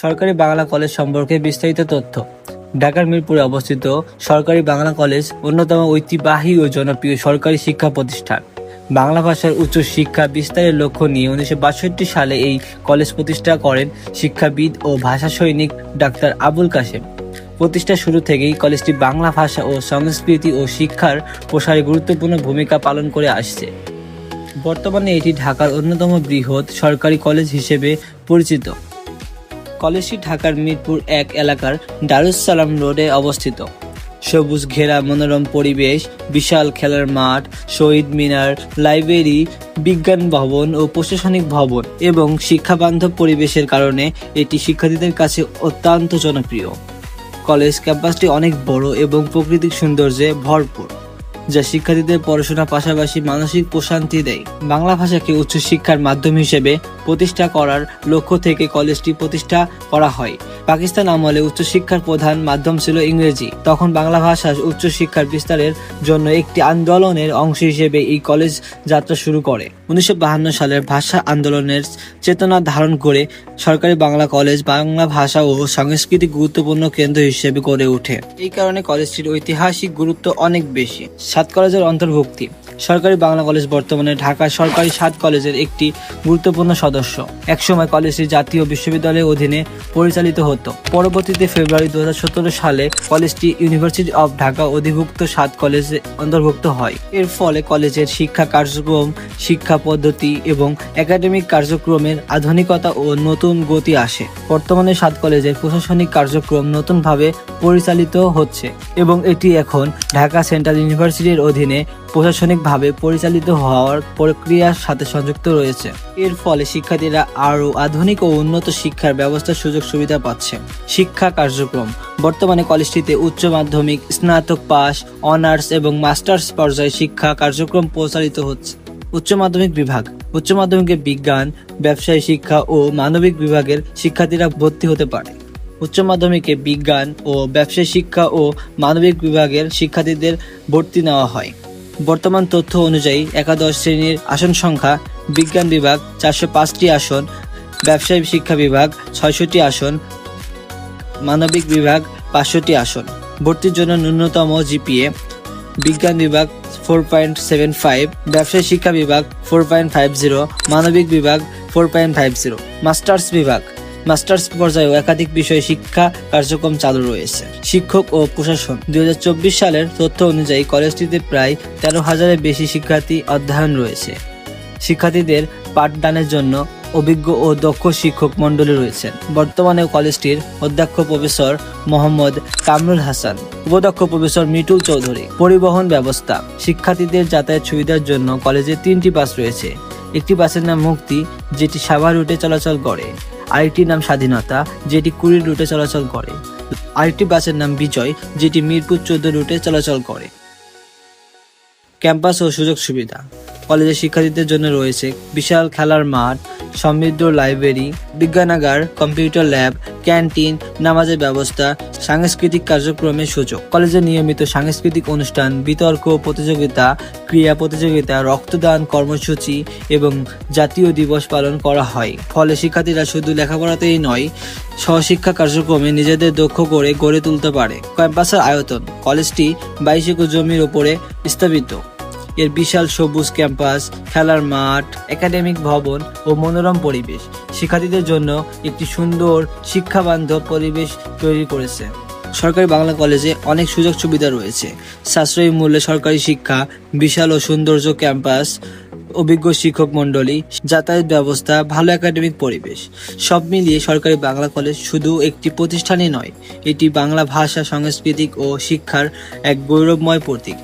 সরকারি বাংলা কলেজ সম্পর্কে বিস্তারিত তথ্য। ঢাকার মিরপুরে অবস্থিত সরকারি বাংলা কলেজ অন্যতম ঐতিহ্যবাহী ও জনপ্রিয় সরকারি শিক্ষা প্রতিষ্ঠান। বাংলা ভাষার উচ্চ শিক্ষা বিস্তারের লক্ষ্য নিয়ে 1962 সালে এই কলেজ প্রতিষ্ঠা করেন শিক্ষাবিদ ও ভাষা সৈনিক ডাক্তার আবুল কাশেম। প্রতিষ্ঠার শুরু থেকেই কলেজটি বাংলা ভাষা ও সংস্কৃতি ও শিক্ষার প্রসারে গুরুত্বপূর্ণ ভূমিকা পালন করে আসছে। বর্তমানে এটি ঢাকার অন্যতম বৃহৎ সরকারি কলেজ হিসেবে পরিচিত। কলেজটি ঢাকার মিরপুর 1 এলাকার দারুস সালাম রোডে অবস্থিত। সবুজ ঘেরা মনোরম পরিবেশ, বিশাল খেলার মাঠ, শহীদ মিনার, লাইব্রেরি, বিজ্ঞান ভবন ও প্রশাসনিক ভবন এবং শিক্ষাবান্ধব পরিবেশের কারণে এটি শিক্ষার্থীদের কাছে অত্যন্ত জনপ্রিয়। কলেজ ক্যাম্পাসটি অনেক বড় এবং প্রাকৃতিক সৌন্দর্যে ভরপুর, যা শিক্ষার্থীদের পড়াশোনার পাশাপাশি মানসিক প্রশান্তি দেয়। বাংলা ভাষাকে উচ্চশিক্ষার মাধ্যম হিসেবে প্রতিষ্ঠা করার লক্ষ্য থেকে কলেজটি প্রতিষ্ঠা করা হয়। পাকিস্তান আমলে উচ্চশিক্ষার প্রধান মাধ্যম ছিল ইংরেজি। তখন বাংলা ভাষা উচ্চশিক্ষার বিস্তারের জন্য একটি আন্দোলনের অংশ হিসেবে এই কলেজ যাত্রা শুরু করে। 1952 সালের ভাষা আন্দোলনের চেতনা ধারণ করে সরকারি বাংলা কলেজ বাংলা ভাষা ও সংস্কৃতির গুরুত্বপূর্ণ কেন্দ্র হিসেবে গড়ে ওঠে। এই কারণে কলেজটির ঐতিহাসিক গুরুত্ব অনেক বেশি। 7 কলেজের অন্তর্ভুক্তি। সরকারি বাংলা কলেজ বর্তমানে ঢাকা সরকারি 7 কলেজের একটি গুরুত্বপূর্ণ সদস্য। একসময় কলেজটি জাতীয় বিশ্ববিদ্যালয়ের অধীনে পরিচালিত হতো। পরবর্তীতে ফেব্রুয়ারি 2017 সালে কলেজটি ইউনিভার্সিটি অব ঢাকা অধিভুক্ত 7 কলেজে অন্তর্ভুক্ত হয়। এর ফলে কলেজের শিক্ষা কার্যক্রম, শিক্ষা পদ্ধতি এবং একাডেমিক কার্যক্রমের আধুনিকতা ও নতুন গতি আসে। বর্তমানে 7 কলেজের প্রশাসনিক কার্যক্রম নতুনভাবে পরিচালিত হচ্ছে এবং এটি এখন ঢাকা সেন্ট্রাল ইউনিভার্সিটির অধীনে প্রশাসনিকভাবে পরিচালিত হওয়ার প্রক্রিয়ার সাথে সংযুক্ত রয়েছে। এর ফলে শিক্ষার্থীরা আরও আধুনিক ও উন্নত শিক্ষার ব্যবস্থার সুযোগ সুবিধা পাচ্ছে। শিক্ষা কার্যক্রম। বর্তমানে কলেজটিতে উচ্চ মাধ্যমিক, স্নাতক পাস, অনার্স এবং মাস্টার্স পর্যায়ে শিক্ষা কার্যক্রম পরিচালিত হচ্ছে। উচ্চ মাধ্যমিক বিভাগ। উচ্চ মাধ্যমিকে বিজ্ঞান, ব্যবসায় শিক্ষা ও মানবিক বিভাগের শিক্ষার্থীরা ভর্তি হতে পারে। উচ্চ মাধ্যমিকে বিজ্ঞান ও ব্যবসায় শিক্ষা ও মানবিক বিভাগের শিক্ষার্থীদের ভর্তি নেওয়া হয়। বর্তমান তথ্য অনুযায়ী একাদশ শ্রেণীর আসন সংখ্যা: বিজ্ঞান বিভাগ 405টি আসন, ব্যবসায় শিক্ষা বিভাগ 66টি আসন, মানবিক বিভাগ 500টি আসন। ভর্তির জন্য ন্যূনতম জিপিএ: বিজ্ঞান বিভাগ 4.75, ব্যবসায় শিক্ষা বিভাগ 4.50, মানবিক বিভাগ 4.50। মাস্টার্স বিভাগ। মাস্টার্স পর্যায়েও একাধিক বিষয়ে শিক্ষা কার্যক্রম চালু রয়েছে। শিক্ষক ও প্রশাসন। 2024 সালের তথ্য অনুযায়ী কলেজটিতে প্রায় 13,000-এর বেশি শিক্ষার্থী অধ্যয়ন রয়েছে। শিক্ষার্থীদের পাঠদানের জন্য অভিজ্ঞ ও দক্ষ শিক্ষক মণ্ডলী রয়েছেন। বর্তমানে কলেজটির অধ্যক্ষ প্রফেসর মোহাম্মদ কামরুল হাসান, উপাধ্যক্ষ প্রফেসর মিটুল চৌধুরী। পরিবহন ব্যবস্থা। শিক্ষার্থীদের যাতায়াত সুবিধার জন্য কলেজে 3টি বাস রয়েছে। একটি বাসের নাম মুক্তি, যেটি সাভার রুটে চলাচল করে। আরেকটির নাম স্বাধীনতা, যেটি কুড়িল রুটে চলাচল করে। আরেকটি বাসের নাম বিজয়, যেটি মিরপুর 14 রুটে চলাচল করে। ক্যাম্পাস ও সুযোগ সুবিধা। কলেজের শিক্ষার্থীদের জন্য রয়েছে বিশাল খেলার মাঠ, সমৃদ্ধ লাইব্রেরি, বিজ্ঞানাগার, কম্পিউটার ল্যাব, ক্যান্টিন, নামাজের ব্যবস্থা, সাংস্কৃতিক কার্যক্রমের সুযোগ। কলেজে নিয়মিত সাংস্কৃতিক অনুষ্ঠান, বিতর্ক প্রতিযোগিতা, ক্রীড়া প্রতিযোগিতা, রক্তদান কর্মসূচি এবং জাতীয় দিবস পালন করা হয়। ফলে শিক্ষার্থীরা শুধু লেখাপড়াতেই নয়, সহশিক্ষা কার্যক্রমে নিজেদের দক্ষ করে গড়ে তুলতে পারে। ক্যাম্পাসের আয়তন। কলেজটি 22 একর জমির উপরে স্থাপিত। এর বিশাল সবুজ ক্যাম্পাস, খেলার মাঠ, একাডেমিক ভবন ও মনোরম পরিবেশ শিক্ষার্থীদের জন্য একটি সুন্দর শিক্ষাবান্ধব পরিবেশ তৈরি করেছে। সরকারি বাংলা কলেজে অনেক সুযোগ সুবিধা রয়েছে। সাশ্রয়ী মূল্যে সরকারি শিক্ষা, বিশাল ও সৌন্দর্য ক্যাম্পাস, অভিজ্ঞ শিক্ষক মণ্ডলী, যাতায়াত ব্যবস্থা, ভালো একাডেমিক পরিবেশ। সব মিলিয়ে সরকারি বাংলা কলেজ শুধু একটি প্রতিষ্ঠানই নয়, এটি বাংলা ভাষা, সাংস্কৃতিক ও শিক্ষার এক গৌরবময় প্রতীক।